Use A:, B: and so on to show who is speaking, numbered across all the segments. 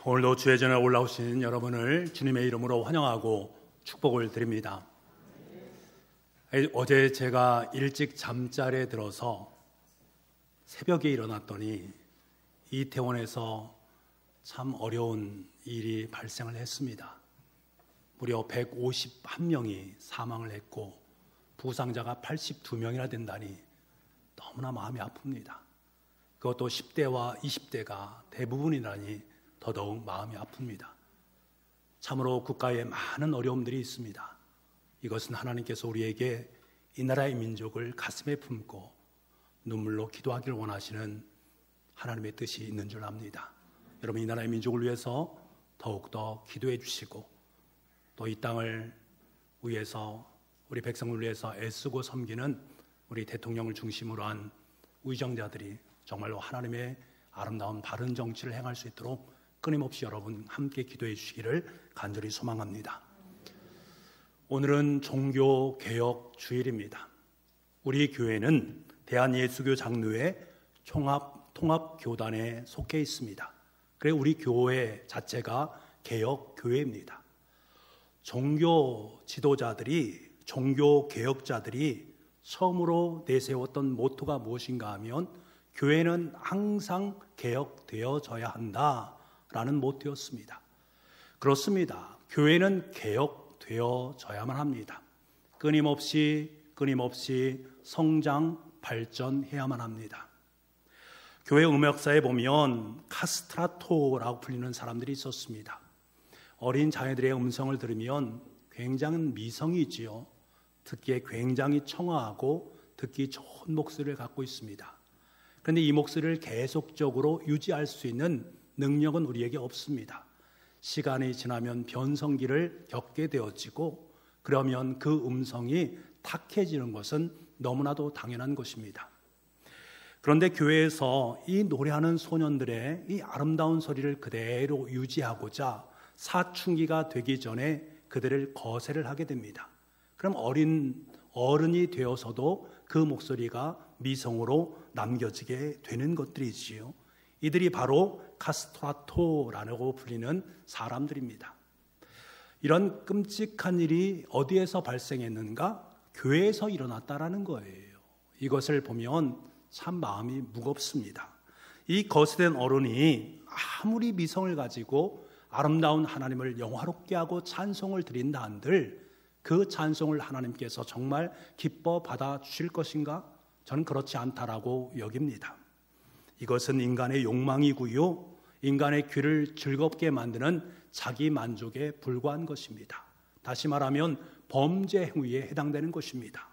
A: 오늘도 주의 전에 올라오신 여러분을 주님의 이름으로 환영하고 축복을 드립니다. 어제 제가 일찍 잠자리에 들어서 새벽에 일어났더니 이태원에서 참 어려운 일이 발생을 했습니다. 무려 151명이 사망을 했고 부상자가 82명이나 된다니 너무나 마음이 아픕니다. 그것도 10대와 20대가 대부분이라니 더더욱 마음이 아픕니다. 참으로 국가에 많은 어려움들이 있습니다. 이것은 하나님께서 우리에게 이 나라의 민족을 가슴에 품고 눈물로 기도하기를 원하시는 하나님의 뜻이 있는 줄 압니다. 여러분, 이 나라의 민족을 위해서 더욱더 기도해 주시고 또 이 땅을 위해서 우리 백성을 위해서 애쓰고 섬기는 우리 대통령을 중심으로 한 의정자들이 정말로 하나님의 아름다운 바른 정치를 행할 수 있도록 끊임없이 여러분 함께 기도해 주시기를 간절히 소망합니다. 오늘은 종교개혁 주일입니다. 우리 교회는 대한예수교 장로회 통합교단에 속해 있습니다. 그래 우리 교회 자체가 개혁교회입니다. 종교 지도자들이, 종교개혁자들이 처음으로 내세웠던 모토가 무엇인가 하면 교회는 항상 개혁되어져야 한다라는 모토였습니다. 그렇습니다. 교회는 개혁되어져야만 합니다. 끊임없이 성장, 발전해야만 합니다. 교회 음역사에 보면 카스트라토라고 불리는 사람들이 있었습니다. 어린 자녀들의 음성을 들으면 굉장히 미성이지요. 듣기에 굉장히 청아하고 듣기 좋은 목소리를 갖고 있습니다. 그런데 이 목소리를 계속적으로 유지할 수 있는 능력은 우리에게 없습니다. 시간이 지나면 변성기를 겪게 되어지고 그러면 그 음성이 탁해지는 것은 너무나도 당연한 것입니다. 그런데 교회에서 이 노래하는 소년들의 이 아름다운 소리를 그대로 유지하고자 사춘기가 되기 전에 그들을 거세를 하게 됩니다. 그럼 어른이 되어서도 그 목소리가 미성으로 남겨지게 되는 것들이지요. 이들이 바로 카스트라토라고 불리는 사람들입니다. 이런 끔찍한 일이 어디에서 발생했는가? 교회에서 일어났다라는 거예요. 이것을 보면 참 마음이 무겁습니다. 이 거세된 어른이 아무리 미성을 가지고 아름다운 하나님을 영화롭게 하고 찬송을 드린다 한들 그 찬송을 하나님께서 정말 기뻐 받아주실 것인가? 저는 그렇지 않다라고 여깁니다. 이것은 인간의 욕망이고요, 인간의 귀를 즐겁게 만드는 자기 만족에 불과한 것입니다. 다시 말하면 범죄 행위에 해당되는 것입니다.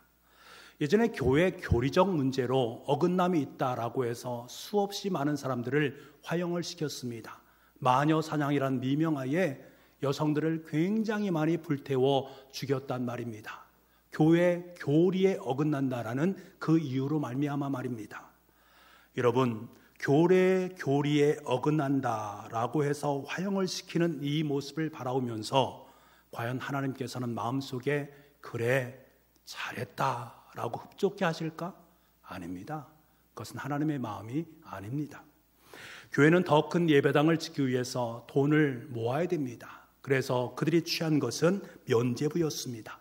A: 예전에 교회 교리적 문제로 어긋남이 있다라고 해서 수없이 많은 사람들을 화형을 시켰습니다. 마녀 사냥이란 미명하에 여성들을 굉장히 많이 불태워 죽였단 말입니다. 교회 교리에 어긋난다라는 그 이유로 말미암아 말입니다. 여러분, 교리에 어긋난다라고 해서 화형을 시키는 이 모습을 바라보면서 과연 하나님께서는 마음속에 그래 잘했다라고 흡족해 하실까? 아닙니다. 그것은 하나님의 마음이 아닙니다. 교회는 더 큰 예배당을 짓기 위해서 돈을 모아야 됩니다. 그래서 그들이 취한 것은 면죄부였습니다.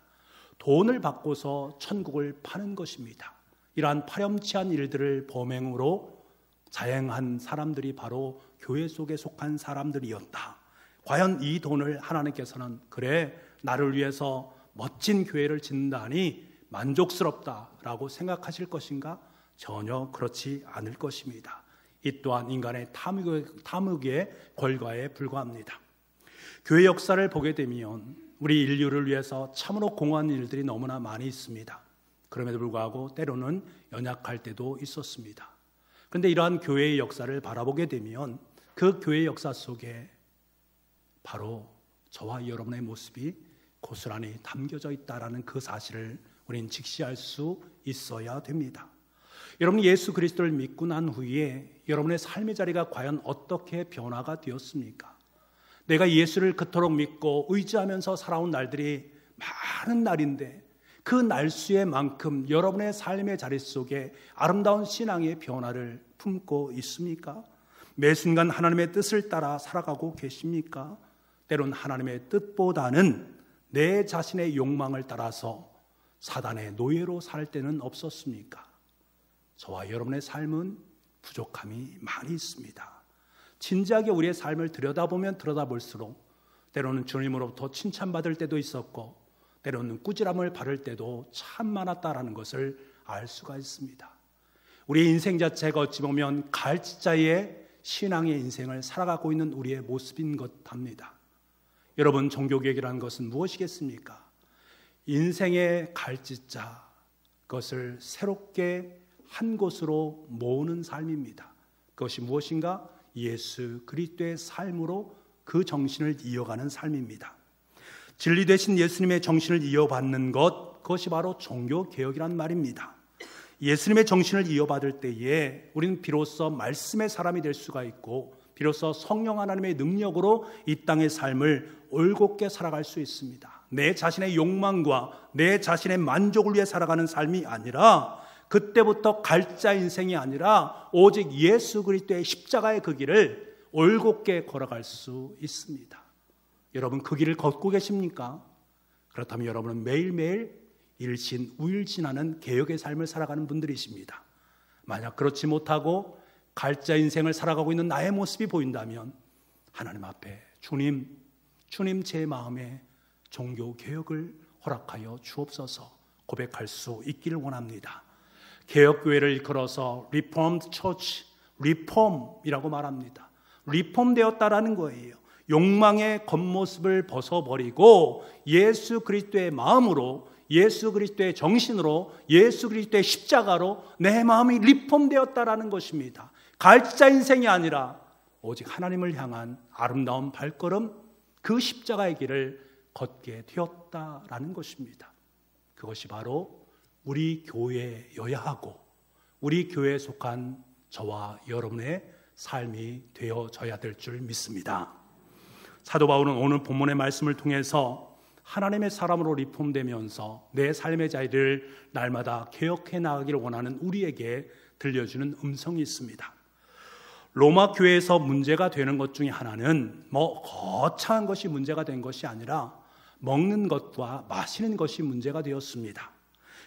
A: 돈을 받고서 천국을 파는 것입니다. 이러한 파렴치한 일들을 범행으로 자행한 사람들이 바로 교회 속에 속한 사람들이었다. 과연 이 돈을 하나님께서는 그래 나를 위해서 멋진 교회를 짓는다니 만족스럽다라고 생각하실 것인가? 전혀 그렇지 않을 것입니다. 이 또한 인간의 탐욕의 결과에 불과합니다. 교회 역사를 보게 되면 우리 인류를 위해서 참으로 공헌한 일들이 너무나 많이 있습니다. 그럼에도 불구하고 때로는 연약할 때도 있었습니다. 그런데 이러한 교회의 역사를 바라보게 되면 그 교회의 역사 속에 바로 저와 여러분의 모습이 고스란히 담겨져 있다는 그 사실을 우리는 직시할 수 있어야 됩니다. 여러분, 예수 그리스도를 믿고 난 후에 여러분의 삶의 자리가 과연 어떻게 변화가 되었습니까? 내가 예수를 그토록 믿고 의지하면서 살아온 날들이 많은 날인데 그 날수의 만큼 여러분의 삶의 자리 속에 아름다운 신앙의 변화를 품고 있습니까? 매 순간 하나님의 뜻을 따라 살아가고 계십니까? 때론 하나님의 뜻보다는 내 자신의 욕망을 따라서 사단의 노예로 살 때는 없었습니까? 저와 여러분의 삶은 부족함이 많이 있습니다. 진지하게 우리의 삶을 들여다보면 들여다볼수록 때로는 주님으로부터 칭찬받을 때도 있었고 때로는 꾸지람을 받을 때도 참 많았다라는 것을 알 수가 있습니다. 우리의 인생 자체가 어찌 보면 갈지자의 신앙의 인생을 살아가고 있는 우리의 모습인 것 합니다. 여러분, 종교개혁이라는 것은 무엇이겠습니까? 인생의 갈지자, 그것을 새롭게 한 곳으로 모으는 삶입니다. 그것이 무엇인가? 예수 그리스도의 삶으로 그 정신을 이어가는 삶입니다. 진리 되신 예수님의 정신을 이어받는 것, 그것이 바로 종교개혁이란 말입니다. 예수님의 정신을 이어받을 때에 우리는 비로소 말씀의 사람이 될 수가 있고 비로소 성령 하나님의 능력으로 이 땅의 삶을 올곧게 살아갈 수 있습니다. 내 자신의 욕망과 내 자신의 만족을 위해 살아가는 삶이 아니라 그때부터 갈자 인생이 아니라 오직 예수 그리스도의 십자가의 그 길을 올곧게 걸어갈 수 있습니다. 여러분, 그 길을 걷고 계십니까? 그렇다면 여러분은 매일매일 일신 우일신하는 개혁의 삶을 살아가는 분들이십니다. 만약 그렇지 못하고 갈자 인생을 살아가고 있는 나의 모습이 보인다면 하나님 앞에 주님 제 마음에 종교 개혁을 허락하여 주옵소서 고백할 수 있기를 원합니다. 개혁교회를 일컬어서 Reformed Church, 리폼이라고 말합니다. 리폼되었다라는 거예요. 욕망의 겉모습을 벗어버리고 예수 그리스도의 마음으로, 예수 그리스도의 정신으로, 예수 그리스도의 십자가로 내 마음이 리폼되었다라는 것입니다. 갈지자 인생이 아니라 오직 하나님을 향한 아름다운 발걸음, 그 십자가의 길을 걷게 되었다라는 것입니다. 그것이 바로 우리 교회여야 하고 우리 교회에 속한 저와 여러분의 삶이 되어져야 될 줄 믿습니다. 사도 바울은 오늘 본문의 말씀을 통해서 하나님의 사람으로 리폼되면서 내 삶의 자리를 날마다 개혁해 나가기를 원하는 우리에게 들려주는 음성이 있습니다. 로마 교회에서 문제가 되는 것 중에 하나는 거창한 것이 문제가 된 것이 아니라 먹는 것과 마시는 것이 문제가 되었습니다.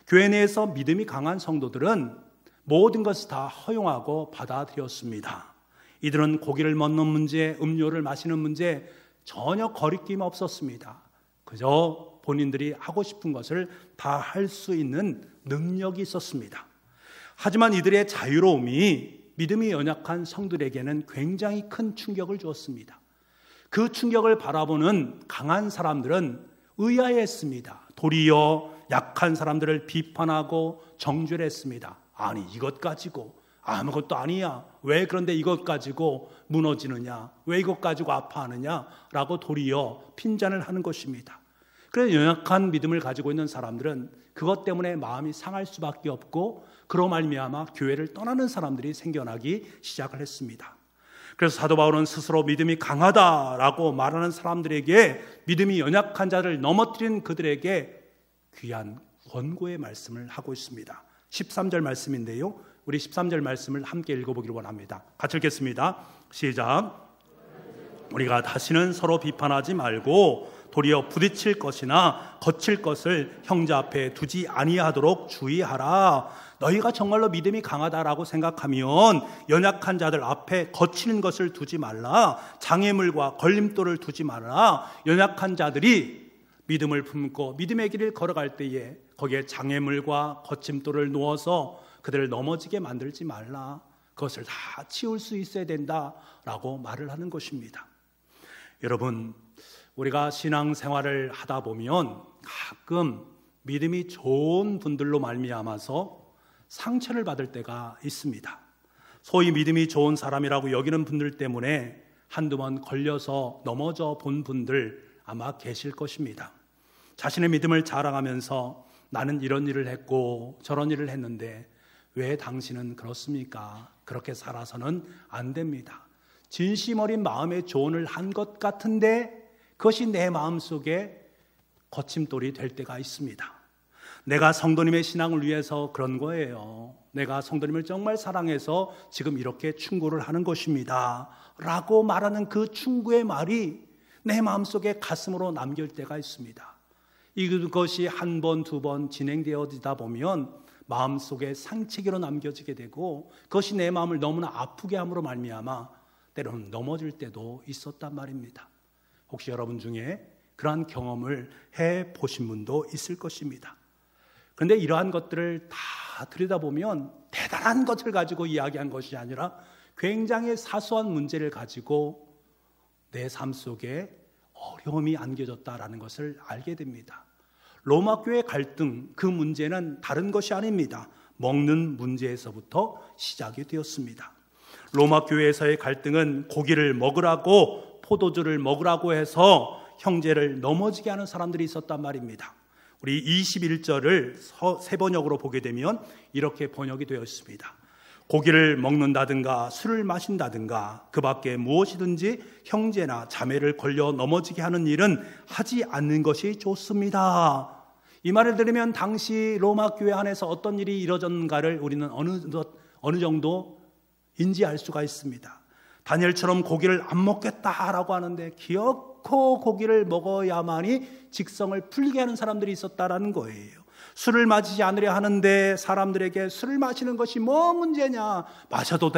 A: 교회 내에서 믿음이 강한 성도들은 모든 것을 다 허용하고 받아들였습니다. 이들은 고기를 먹는 문제, 음료를 마시는 문제 전혀 거리낌 없었습니다. 그저 본인들이 하고 싶은 것을 다 할 수 있는 능력이 있었습니다. 하지만 이들의 자유로움이 믿음이 연약한 성들에게는 굉장히 큰 충격을 주었습니다. 그 충격을 바라보는 강한 사람들은 의아해했습니다. 도리어 약한 사람들을 비판하고 정죄했습니다. 아니, 이것 가지고 아무것도 아니야. 왜 그런데 이것 가지고 무너지느냐? 왜 이것 가지고 아파하느냐? 라고 도리어 핀잔을 하는 것입니다. 그래서 연약한 믿음을 가지고 있는 사람들은 그것 때문에 마음이 상할 수밖에 없고 그로 말미암아 교회를 떠나는 사람들이 생겨나기 시작을 했습니다. 그래서 사도 바울은 스스로 믿음이 강하다라고 말하는 사람들에게 믿음이 연약한 자를 넘어뜨린 그들에게 귀한 권고의 말씀을 하고 있습니다. 13절 말씀인데요, 우리 13절 말씀을 함께 읽어보기를 원합니다. 같이 읽겠습니다. 시작. 우리가 다시는 서로 비판하지 말고 도리어 부딪힐 것이나 거칠 것을 형제 앞에 두지 아니하도록 주의하라. 너희가 정말로 믿음이 강하다라고 생각하면 연약한 자들 앞에 거치는 것을 두지 말라. 장애물과 걸림돌을 두지 말라. 연약한 자들이 믿음을 품고 믿음의 길을 걸어갈 때에 거기에 장애물과 거침돌을 놓아서 그들을 넘어지게 만들지 말라. 그것을 다 치울 수 있어야 된다라고 말을 하는 것입니다. 여러분, 우리가 신앙생활을 하다 보면 가끔 믿음이 좋은 분들로 말미암아서 상처를 받을 때가 있습니다. 소위 믿음이 좋은 사람이라고 여기는 분들 때문에 한두 번 걸려서 넘어져 본 분들 아마 계실 것입니다. 자신의 믿음을 자랑하면서 나는 이런 일을 했고 저런 일을 했는데 왜 당신은 그렇습니까? 그렇게 살아서는 안 됩니다. 진심 어린 마음의 조언을 한 것 같은데 그것이 내 마음속에 거침돌이 될 때가 있습니다. 내가 성도님의 신앙을 위해서 그런 거예요. 내가 성도님을 정말 사랑해서 지금 이렇게 충고를 하는 것입니다 라고 말하는 그 충고의 말이 내 마음속에 가슴으로 남길 때가 있습니다. 이것이 한 번, 두 번 진행되어지다 보면 마음속에 상처기로 남겨지게 되고 그것이 내 마음을 너무나 아프게 함으로 말미암아 때로는 넘어질 때도 있었단 말입니다. 혹시 여러분 중에 그러한 경험을 해보신 분도 있을 것입니다. 그런데 이러한 것들을 다 들여다보면 대단한 것을 가지고 이야기한 것이 아니라 굉장히 사소한 문제를 가지고 내 삶 속에 어려움이 안겨졌다라는 것을 알게 됩니다. 로마 교회 갈등, 그 문제는 다른 것이 아닙니다. 먹는 문제에서부터 시작이 되었습니다. 로마 교회에서의 갈등은 고기를 먹으라고, 포도주를 먹으라고 해서 형제를 넘어지게 하는 사람들이 있었단 말입니다. 우리 21절을 새 번역으로 보게 되면 이렇게 번역이 되어 있습니다. 고기를 먹는다든가 술을 마신다든가 그 밖에 무엇이든지 형제나 자매를 걸려 넘어지게 하는 일은 하지 않는 것이 좋습니다. 이 말을 들으면 당시 로마 교회 안에서 어떤 일이 이루어졌는가를 우리는 어느 정도 인지할 수가 있습니다. 다니엘처럼 고기를 안 먹겠다라고 하는데 기어코 고기를 먹어야만이 직성을 풀게 하는 사람들이 있었다라는 거예요. 술을 마시지 않으려 하는데 사람들에게 술을 마시는 것이 뭐 문제냐, 마셔도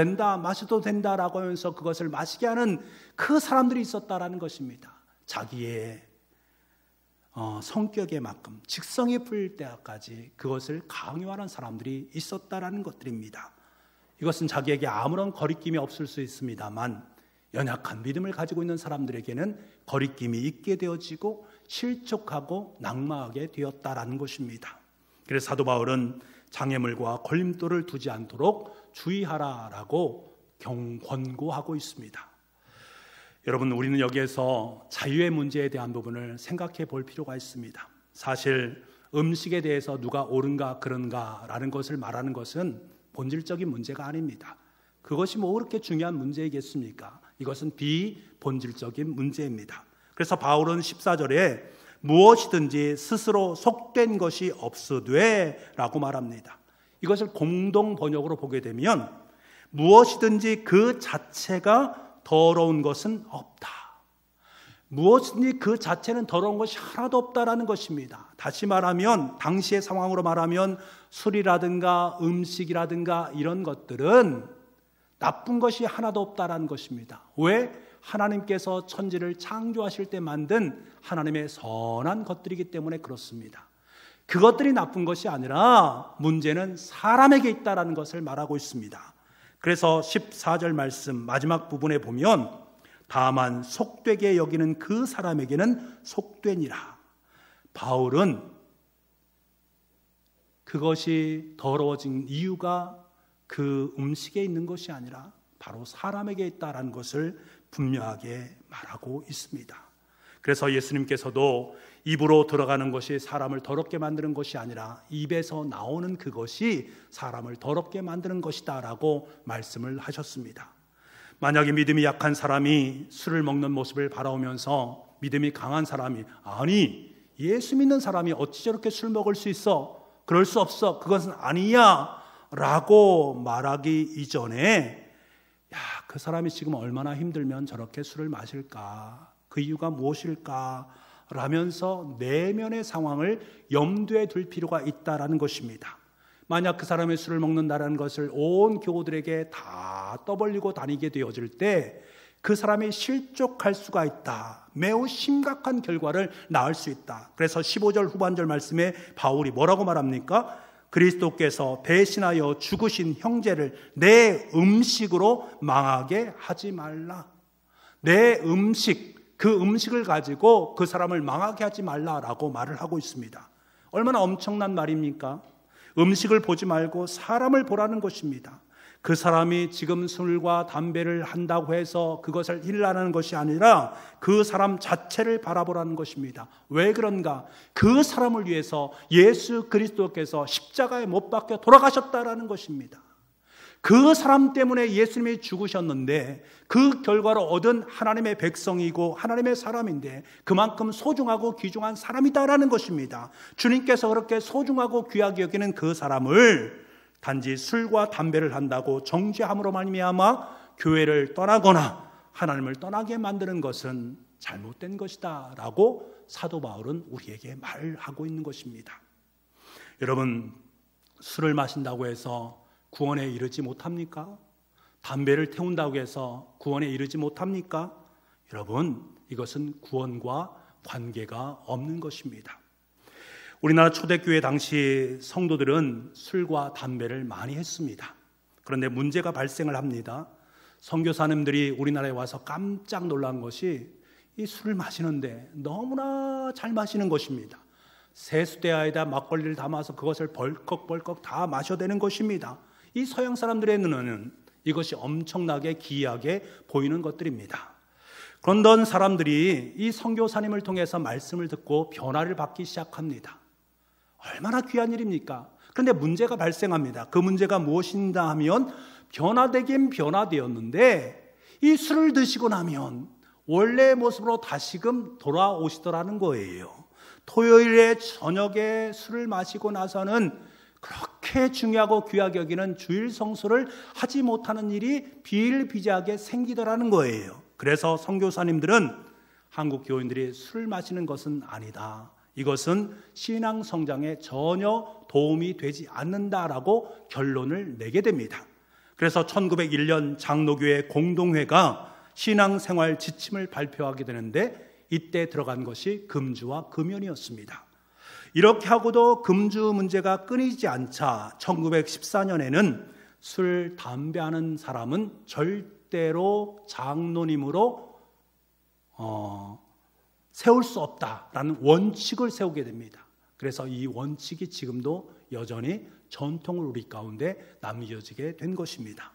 A: 된다라고 하면서 그것을 마시게 하는 그 사람들이 있었다라는 것입니다. 자기의 성격에 만큼 직성이 풀릴 때까지 그것을 강요하는 사람들이 있었다라는 것들입니다. 이것은 자기에게 아무런 거리낌이 없을 수 있습니다만 연약한 믿음을 가지고 있는 사람들에게는 거리낌이 있게 되어지고 실족하고 낙마하게 되었다라는 것입니다. 그래서 사도 바울은 장애물과 걸림돌을 두지 않도록 주의하라라고 권고하고 있습니다. 여러분, 우리는 여기에서 자유의 문제에 대한 부분을 생각해 볼 필요가 있습니다. 사실 음식에 대해서 누가 옳은가 그런가라는 것을 말하는 것은 본질적인 문제가 아닙니다. 그것이 뭐 그렇게 중요한 문제이겠습니까? 이것은 비본질적인 문제입니다. 그래서 바울은 14절에 무엇이든지 스스로 속된 것이 없으되 라고 말합니다. 이것을 공동 번역으로 보게 되면 무엇이든지 그 자체가 더러운 것은 없다. 무엇이든지 그 자체는 더러운 것이 하나도 없다라는 것입니다. 다시 말하면 당시의 상황으로 말하면 술이라든가 음식이라든가 이런 것들은 나쁜 것이 하나도 없다라는 것입니다. 왜? 하나님께서 천지를 창조하실 때 만든 하나님의 선한 것들이기 때문에 그렇습니다. 그것들이 나쁜 것이 아니라 문제는 사람에게 있다라는 것을 말하고 있습니다. 그래서 14절 말씀 마지막 부분에 보면 다만 속되게 여기는 그 사람에게는 속되니라. 바울은 그것이 더러워진 이유가 그 음식에 있는 것이 아니라 바로 사람에게 있다라는 것을 분명하게 말하고 있습니다. 그래서 예수님께서도 입으로 들어가는 것이 사람을 더럽게 만드는 것이 아니라 입에서 나오는 그것이 사람을 더럽게 만드는 것이다 라고 말씀을 하셨습니다. 만약에 믿음이 약한 사람이 술을 먹는 모습을 바라보면서 믿음이 강한 사람이 아니 예수 믿는 사람이 어찌 저렇게 술 먹을 수 있어? 그럴 수 없어. 그것은 아니야 라고 말하기 이전에 그 사람이 지금 얼마나 힘들면 저렇게 술을 마실까? 그 이유가 무엇일까? 라면서 내면의 상황을 염두에 둘 필요가 있다라는 것입니다. 만약 그 사람이 술을 먹는다라는 것을 온 교우들에게 다 떠벌리고 다니게 되어질 때 그 사람이 실족할 수가 있다. 매우 심각한 결과를 낳을 수 있다. 그래서 15절 후반절 말씀에 바울이 뭐라고 말합니까? 그리스도께서 배신하여 죽으신 형제를 내 음식으로 망하게 하지 말라. 내 음식, 그 음식을 가지고 그 사람을 망하게 하지 말라라고 말을 하고 있습니다. 얼마나 엄청난 말입니까? 음식을 보지 말고 사람을 보라는 것입니다. 그 사람이 지금 술과 담배를 한다고 해서 그것을 일어나는 것이 아니라 그 사람 자체를 바라보라는 것입니다. 왜 그런가? 그 사람을 위해서 예수 그리스도께서 십자가에 못 박혀 돌아가셨다라는 것입니다. 그 사람 때문에 예수님이 죽으셨는데 그 결과로 얻은 하나님의 백성이고 하나님의 사람인데 그만큼 소중하고 귀중한 사람이다라는 것입니다. 주님께서 그렇게 소중하고 귀하게 여기는 그 사람을 단지 술과 담배를 한다고 정죄함으로 말미암아 교회를 떠나거나 하나님을 떠나게 만드는 것은 잘못된 것이다 라고 사도 바울은 우리에게 말하고 있는 것입니다. 여러분, 술을 마신다고 해서 구원에 이르지 못합니까? 담배를 태운다고 해서 구원에 이르지 못합니까? 여러분, 이것은 구원과 관계가 없는 것입니다. 우리나라 초대교회 당시 성도들은 술과 담배를 많이 했습니다. 그런데 문제가 발생을 합니다. 선교사님들이 우리나라에 와서 깜짝 놀란 것이 이 술을 마시는데 너무나 잘 마시는 것입니다. 세수대야에다 막걸리를 담아서 그것을 벌컥벌컥 다 마셔대는 것입니다. 이 서양 사람들의 눈에는 이것이 엄청나게 기이하게 보이는 것들입니다. 그런데 사람들이 이 선교사님을 통해서 말씀을 듣고 변화를 받기 시작합니다. 얼마나 귀한 일입니까? 그런데 문제가 발생합니다. 그 문제가 무엇인가 하면 변화되긴 변화되었는데 이 술을 드시고 나면 원래의 모습으로 다시금 돌아오시더라는 거예요. 토요일에 저녁에 술을 마시고 나서는 그렇게 중요하고 귀하게 여기는 주일 성수를 하지 못하는 일이 비일비재하게 생기더라는 거예요. 그래서 선교사님들은 한국 교인들이 술 마시는 것은 아니다. 이것은 신앙 성장에 전혀 도움이 되지 않는다라고 결론을 내게 됩니다. 그래서 1901년 장로교회 공동회가 신앙생활 지침을 발표하게 되는데 이때 들어간 것이 금주와 금연이었습니다. 이렇게 하고도 금주 문제가 끊이지 않자 1914년에는 술, 담배 하는 사람은 절대로 장로님으로 세울 수 없다라는 원칙을 세우게 됩니다. 그래서 이 원칙이 지금도 여전히 전통을 우리 가운데 남겨지게 된 것입니다.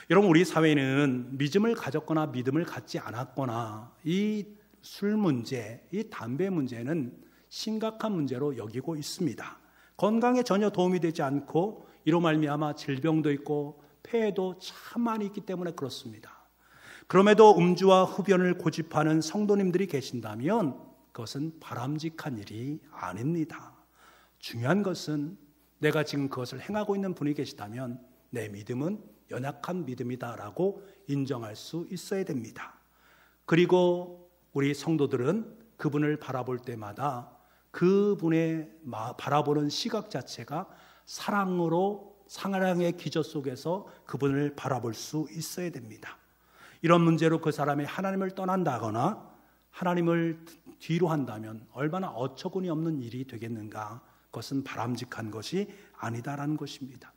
A: 여러분, 우리 사회는 믿음을 가졌거나 믿음을 갖지 않았거나 이 술 문제, 이 담배 문제는 심각한 문제로 여기고 있습니다. 건강에 전혀 도움이 되지 않고 이로 말미암아 질병도 있고 폐해도 참 많이 있기 때문에 그렇습니다. 그럼에도 음주와 흡연을 고집하는 성도님들이 계신다면 그것은 바람직한 일이 아닙니다. 중요한 것은 내가 지금 그것을 행하고 있는 분이 계시다면 내 믿음은 연약한 믿음이다라고 인정할 수 있어야 됩니다. 그리고 우리 성도들은 그분을 바라볼 때마다 그분의 바라보는 시각 자체가 사랑의 기저 속에서 그분을 바라볼 수 있어야 됩니다. 이런 문제로 그 사람이 하나님을 떠난다거나 하나님을 뒤로 한다면 얼마나 어처구니 없는 일이 되겠는가. 그것은 바람직한 것이 아니다라는 것입니다.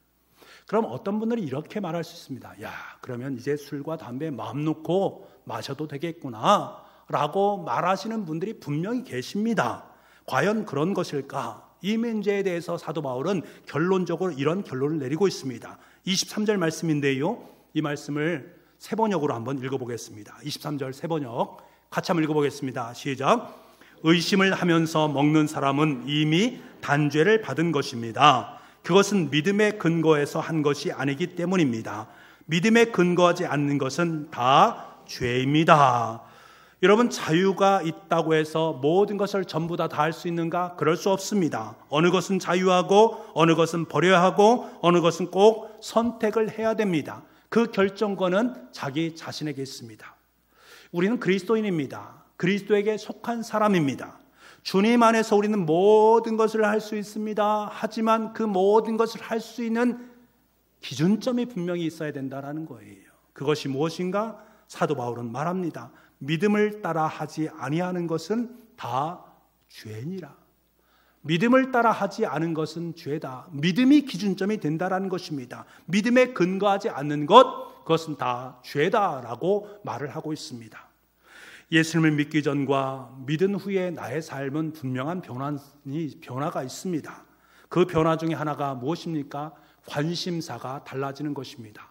A: 그럼 어떤 분들이 이렇게 말할 수 있습니다. 야, 그러면 이제 술과 담배 마음 놓고 마셔도 되겠구나 라고 말하시는 분들이 분명히 계십니다. 과연 그런 것일까? 이 문제에 대해서 사도 바울은 결론적으로 이런 결론을 내리고 있습니다. 23절 말씀인데요, 이 말씀을 세번역으로 한번 읽어보겠습니다. 23절 세번역 같이 한번 읽어보겠습니다. 시작. 의심을 하면서 먹는 사람은 이미 단죄를 받은 것입니다. 그것은 믿음의 근거에서 한 것이 아니기 때문입니다. 믿음에 근거하지 않는 것은 다 죄입니다. 여러분, 자유가 있다고 해서 모든 것을 전부 다 할 수 있는가? 그럴 수 없습니다. 어느 것은 자유하고 어느 것은 버려야 하고 어느 것은 꼭 선택을 해야 됩니다. 그 결정권은 자기 자신에게 있습니다. 우리는 그리스도인입니다. 그리스도에게 속한 사람입니다. 주님 안에서 우리는 모든 것을 할 수 있습니다. 하지만 그 모든 것을 할 수 있는 기준점이 분명히 있어야 된다는 거예요. 그것이 무엇인가? 사도 바울은 말합니다. 믿음을 따라 하지 아니하는 것은 다 죄니라. 믿음을 따라 하지 않은 것은 죄다. 믿음이 기준점이 된다라는 것입니다. 믿음에 근거하지 않는 것, 그것은 다 죄다라고 말을 하고 있습니다. 예수님을 믿기 전과 믿은 후에 나의 삶은 분명한 변화가 있습니다. 그 변화 중에 하나가 무엇입니까? 관심사가 달라지는 것입니다.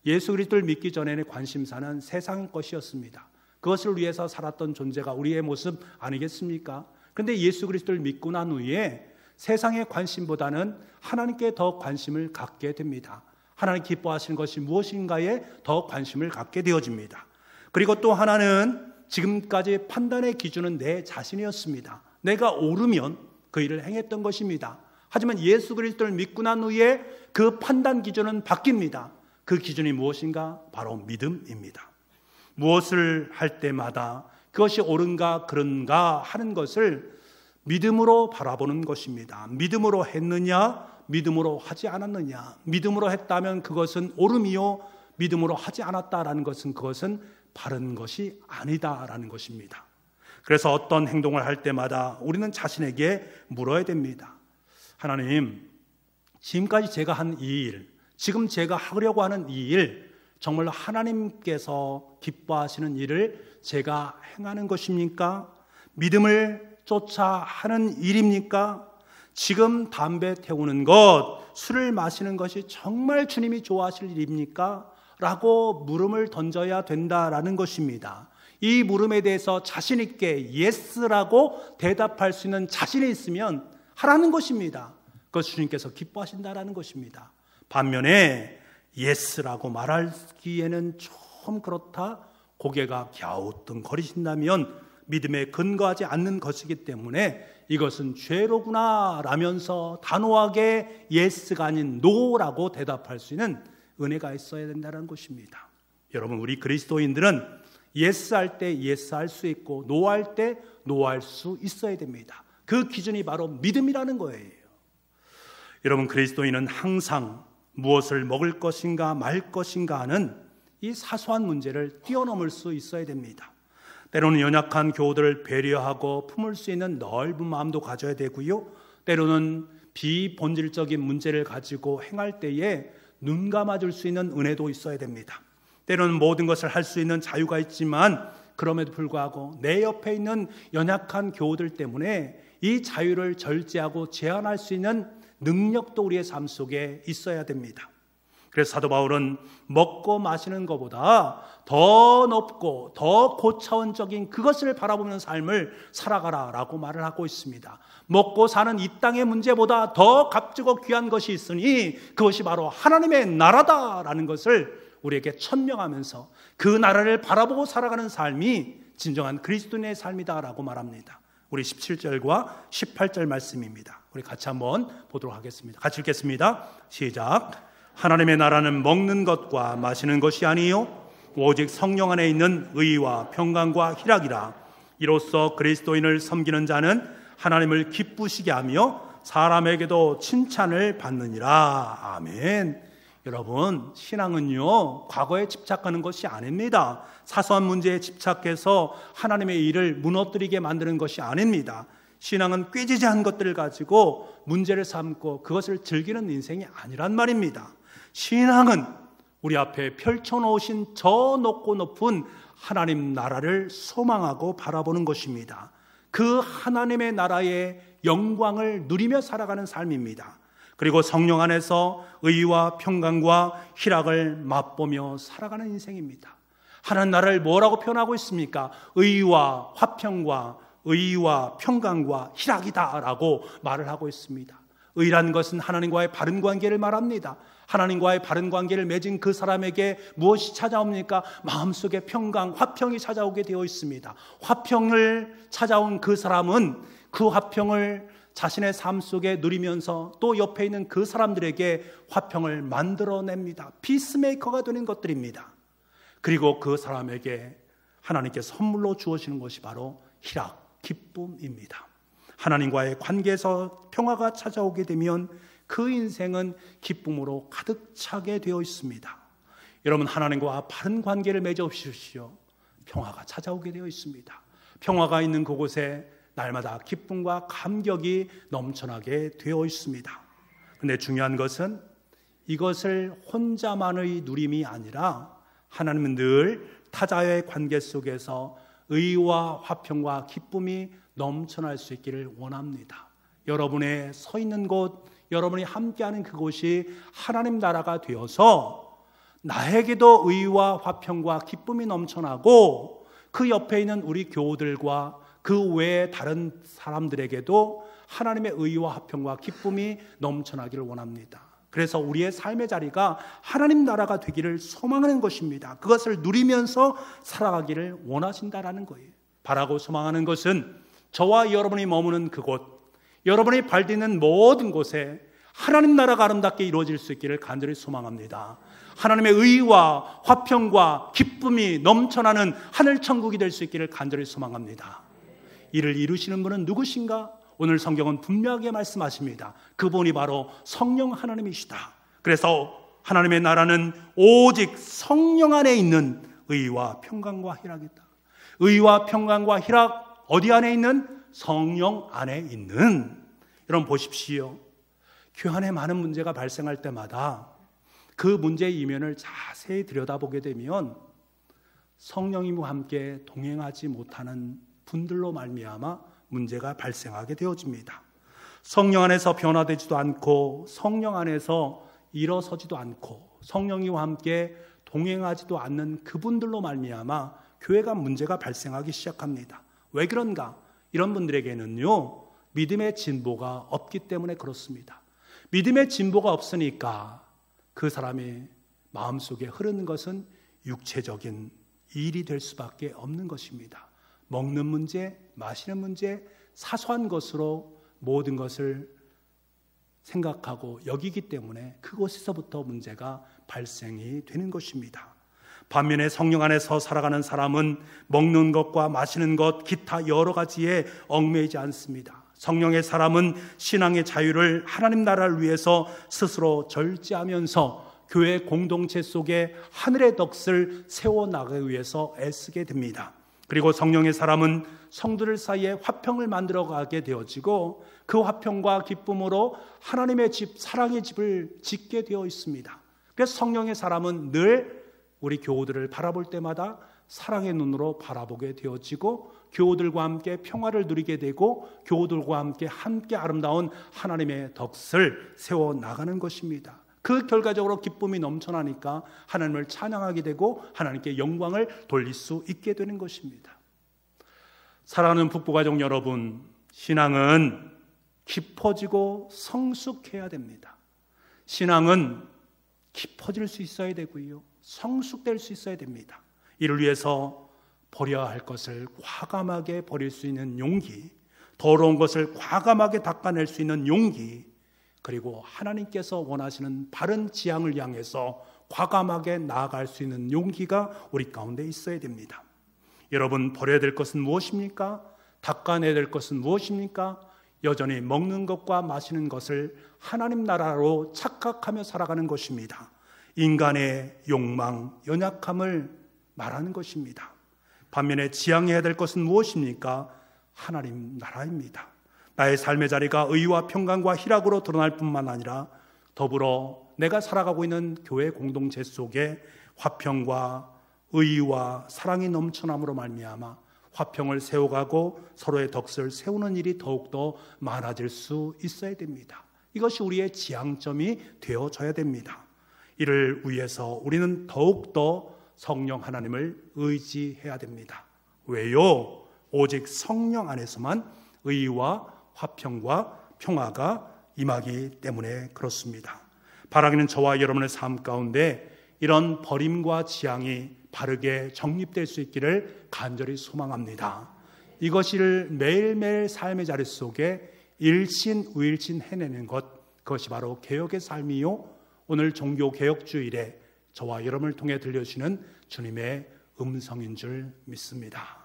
A: 예수 그리스도를 믿기 전에는 관심사는 세상의 것이었습니다. 그것을 위해서 살았던 존재가 우리의 모습 아니겠습니까? 그런데 예수 그리스도를 믿고 난 후에 세상의 관심보다는 하나님께 더 관심을 갖게 됩니다. 하나님 기뻐하시는 것이 무엇인가에 더 관심을 갖게 되어집니다. 그리고 또 하나는 지금까지 판단의 기준은 내 자신이었습니다. 내가 옳으면 그 일을 행했던 것입니다. 하지만 예수 그리스도를 믿고 난 후에 그 판단 기준은 바뀝니다. 그 기준이 무엇인가? 바로 믿음입니다. 무엇을 할 때마다 그것이 옳은가 그런가 하는 것을 믿음으로 바라보는 것입니다. 믿음으로 했느냐, 믿음으로 하지 않았느냐. 믿음으로 했다면 그것은 옳음이요, 믿음으로 하지 않았다라는 것은 그것은 바른 것이 아니다라는 것입니다. 그래서 어떤 행동을 할 때마다 우리는 자신에게 물어야 됩니다. 하나님, 지금까지 제가 한 이 일, 지금 제가 하려고 하는 이 일, 정말로 하나님께서 기뻐하시는 일을 제가 행하는 것입니까? 믿음을 쫓아 하는 일입니까? 지금 담배 태우는 것, 술을 마시는 것이 정말 주님이 좋아하실 일입니까? 라고 물음을 던져야 된다라는 것입니다. 이 물음에 대해서 자신 있게 예스라고 대답할 수 있는 자신이 있으면 하라는 것입니다. 그것을 주님께서 기뻐하신다라는 것입니다. 반면에 예스라고 말하기에는 좀 그렇다, 고개가 갸우뚱거리신다면 믿음에 근거하지 않는 것이기 때문에 이것은 죄로구나 라면서 단호하게 예스가 아닌 노라고 대답할 수 있는 은혜가 있어야 된다는 것입니다. 여러분, 우리 그리스도인들은 예스할 때 예스할 수 있고 노할 때 노할 수 있어야 됩니다. 그 기준이 바로 믿음이라는 거예요. 여러분, 그리스도인은 항상 무엇을 먹을 것인가 말 것인가 하는 이 사소한 문제를 뛰어넘을 수 있어야 됩니다. 때로는 연약한 교우들을 배려하고 품을 수 있는 넓은 마음도 가져야 되고요, 때로는 비본질적인 문제를 가지고 행할 때에 눈 감아줄 수 있는 은혜도 있어야 됩니다. 때로는 모든 것을 할 수 있는 자유가 있지만 그럼에도 불구하고 내 옆에 있는 연약한 교우들 때문에 이 자유를 절제하고 제한할 수 있는 능력도 우리의 삶 속에 있어야 됩니다. 그래서 사도 바울은 먹고 마시는 것보다 더 높고 더 고차원적인 그것을 바라보는 삶을 살아가라 라고 말을 하고 있습니다. 먹고 사는 이 땅의 문제보다 더 값지고 귀한 것이 있으니 그것이 바로 하나님의 나라다라는 것을 우리에게 천명하면서 그 나라를 바라보고 살아가는 삶이 진정한 그리스도인의 삶이다라고 말합니다. 우리 17절과 18절 말씀입니다. 우리 같이 한번 보도록 하겠습니다. 같이 읽겠습니다. 시작. 하나님의 나라는 먹는 것과 마시는 것이 아니요 오직 성령 안에 있는 의와 평강과 희락이라. 이로써 그리스도인을 섬기는 자는 하나님을 기쁘시게 하며 사람에게도 칭찬을 받느니라. 아멘. 여러분, 신앙은요 과거에 집착하는 것이 아닙니다. 사소한 문제에 집착해서 하나님의 일을 무너뜨리게 만드는 것이 아닙니다. 신앙은 꾀지지한 것들을 가지고 문제를 삼고 그것을 즐기는 인생이 아니란 말입니다. 신앙은 우리 앞에 펼쳐놓으신 저 높고 높은 하나님 나라를 소망하고 바라보는 것입니다. 그 하나님의 나라의 영광을 누리며 살아가는 삶입니다. 그리고 성령 안에서 의와 평강과 희락을 맛보며 살아가는 인생입니다. 하나님 나라를 뭐라고 표현하고 있습니까? 의와 화평과 의와 평강과 희락이다라고 말을 하고 있습니다. 의라는 것은 하나님과의 바른 관계를 말합니다. 하나님과의 바른 관계를 맺은 그 사람에게 무엇이 찾아옵니까? 마음속에 평강, 화평이 찾아오게 되어 있습니다. 화평을 찾아온 그 사람은 그 화평을 자신의 삶 속에 누리면서 또 옆에 있는 그 사람들에게 화평을 만들어냅니다. 피스메이커가 되는 것들입니다. 그리고 그 사람에게 하나님께 선물로 주어지는 것이 바로 희락, 기쁨입니다. 하나님과의 관계에서 평화가 찾아오게 되면 그 인생은 기쁨으로 가득 차게 되어 있습니다. 여러분, 하나님과 바른 관계를 맺으십시오. 평화가 찾아오게 되어 있습니다. 평화가 있는 그곳에 날마다 기쁨과 감격이 넘쳐나게 되어 있습니다. 그런데 중요한 것은 이것을 혼자만의 누림이 아니라 하나님은 늘 타자의 관계 속에서 의와 화평과 기쁨이 넘쳐날 수 있기를 원합니다. 여러분의 서 있는 곳, 여러분이 함께하는 그곳이 하나님 나라가 되어서 나에게도 의와 화평과 기쁨이 넘쳐나고 그 옆에 있는 우리 교우들과 그 외에 다른 사람들에게도 하나님의 의와 화평과 기쁨이 넘쳐나기를 원합니다. 그래서 우리의 삶의 자리가 하나님 나라가 되기를 소망하는 것입니다. 그것을 누리면서 살아가기를 원하신다라는 거예요. 바라고 소망하는 것은 저와 여러분이 머무는 그곳, 여러분이 발디는 모든 곳에 하나님 나라가 아름답게 이루어질 수 있기를 간절히 소망합니다. 하나님의 의와 화평과 기쁨이 넘쳐나는 하늘 천국이 될 수 있기를 간절히 소망합니다. 이를 이루시는 분은 누구신가? 오늘 성경은 분명하게 말씀하십니다. 그분이 바로 성령 하나님이시다. 그래서 하나님의 나라는 오직 성령 안에 있는 의와 평강과 희락이다. 의와 평강과 희락 어디 안에 있는? 성령 안에 있는. 여러분 보십시오. 교회 안에 많은 문제가 발생할 때마다 그 문제의 이면을 자세히 들여다보게 되면 성령님과 함께 동행하지 못하는 분들로 말미암아 문제가 발생하게 되어집니다. 성령 안에서 변화되지도 않고 성령 안에서 일어서지도 않고 성령님과 함께 동행하지도 않는 그분들로 말미암아 교회가 문제가 발생하기 시작합니다. 왜 그런가? 이런 분들에게는요, 믿음의 진보가 없기 때문에 그렇습니다. 믿음의 진보가 없으니까 그 사람의 마음속에 흐르는 것은 육체적인 일이 될 수밖에 없는 것입니다. 먹는 문제, 마시는 문제, 사소한 것으로 모든 것을 생각하고 여기기 때문에 그곳에서부터 문제가 발생이 되는 것입니다. 반면에 성령 안에서 살아가는 사람은 먹는 것과 마시는 것, 기타 여러 가지에 얽매이지 않습니다. 성령의 사람은 신앙의 자유를 하나님 나라를 위해서 스스로 절제하면서 교회 공동체 속에 하늘의 덕을 세워나가기 위해서 애쓰게 됩니다. 그리고 성령의 사람은 성도들 사이에 화평을 만들어가게 되어지고 그 화평과 기쁨으로 하나님의 집, 사랑의 집을 짓게 되어 있습니다. 그래서 성령의 사람은 늘 우리 교우들을 바라볼 때마다 사랑의 눈으로 바라보게 되어지고 교우들과 함께 평화를 누리게 되고 교우들과 함께 아름다운 하나님의 덕을 세워나가는 것입니다. 그 결과적으로 기쁨이 넘쳐나니까 하나님을 찬양하게 되고 하나님께 영광을 돌릴 수 있게 되는 것입니다. 사랑하는 북부가족 여러분, 신앙은 깊어지고 성숙해야 됩니다. 신앙은 깊어질 수 있어야 되고요, 성숙될 수 있어야 됩니다. 이를 위해서 버려야 할 것을 과감하게 버릴 수 있는 용기, 더러운 것을 과감하게 닦아낼 수 있는 용기, 그리고 하나님께서 원하시는 바른 지향을 향해서 과감하게 나아갈 수 있는 용기가 우리 가운데 있어야 됩니다. 여러분, 버려야 될 것은 무엇입니까? 닦아내야 될 것은 무엇입니까? 여전히 먹는 것과 마시는 것을 하나님 나라로 착각하며 살아가는 것입니다. 인간의 욕망, 연약함을 말하는 것입니다. 반면에 지향해야 될 것은 무엇입니까? 하나님 나라입니다. 나의 삶의 자리가 의와 평강과 희락으로 드러날 뿐만 아니라 더불어 내가 살아가고 있는 교회 공동체 속에 화평과 의와 사랑이 넘쳐남으로 말미암아 화평을 세워가고 서로의 덕을 세우는 일이 더욱더 많아질 수 있어야 됩니다. 이것이 우리의 지향점이 되어져야 됩니다. 이를 위해서 우리는 더욱더 성령 하나님을 의지해야 됩니다. 왜요? 오직 성령 안에서만 의와 화평과 평화가 임하기 때문에 그렇습니다. 바라기는 저와 여러분의 삶 가운데 이런 버림과 지향이 바르게 정립될 수 있기를 간절히 소망합니다. 이것을 매일매일 삶의 자리 속에 일신우일신 해내는 것, 그것이 바로 개혁의 삶이요, 오늘 종교개혁주일에 저와 여러분을 통해 들려주시는 주님의 음성인 줄 믿습니다.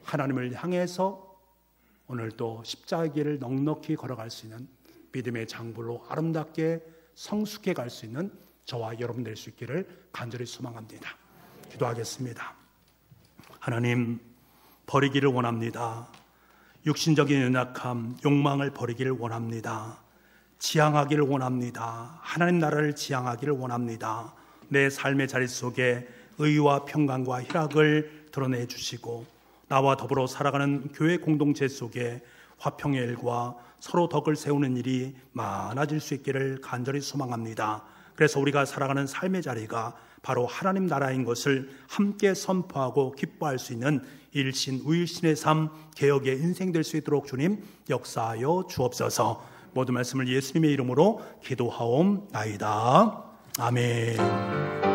A: 하나님을 향해서 오늘도 십자가의 길을 넉넉히 걸어갈 수 있는 믿음의 장불로 아름답게 성숙해 갈 수 있는 저와 여러분 될 수 있기를 간절히 소망합니다. 기도하겠습니다. 하나님, 버리기를 원합니다. 육신적인 연약함, 욕망을 버리기를 원합니다. 지향하기를 원합니다. 하나님 나라를 지향하기를 원합니다. 내 삶의 자리 속에 의와 평강과 희락을 드러내 주시고 나와 더불어 살아가는 교회 공동체 속에 화평의 일과 서로 덕을 세우는 일이 많아질 수 있기를 간절히 소망합니다. 그래서 우리가 살아가는 삶의 자리가 바로 하나님 나라인 것을 함께 선포하고 기뻐할 수 있는 일신 우일신의 삶, 개혁의 인생 될 수 있도록 주님 역사하여 주옵소서. 모든 말씀을 예수님의 이름으로 기도하옵나이다. 아멘.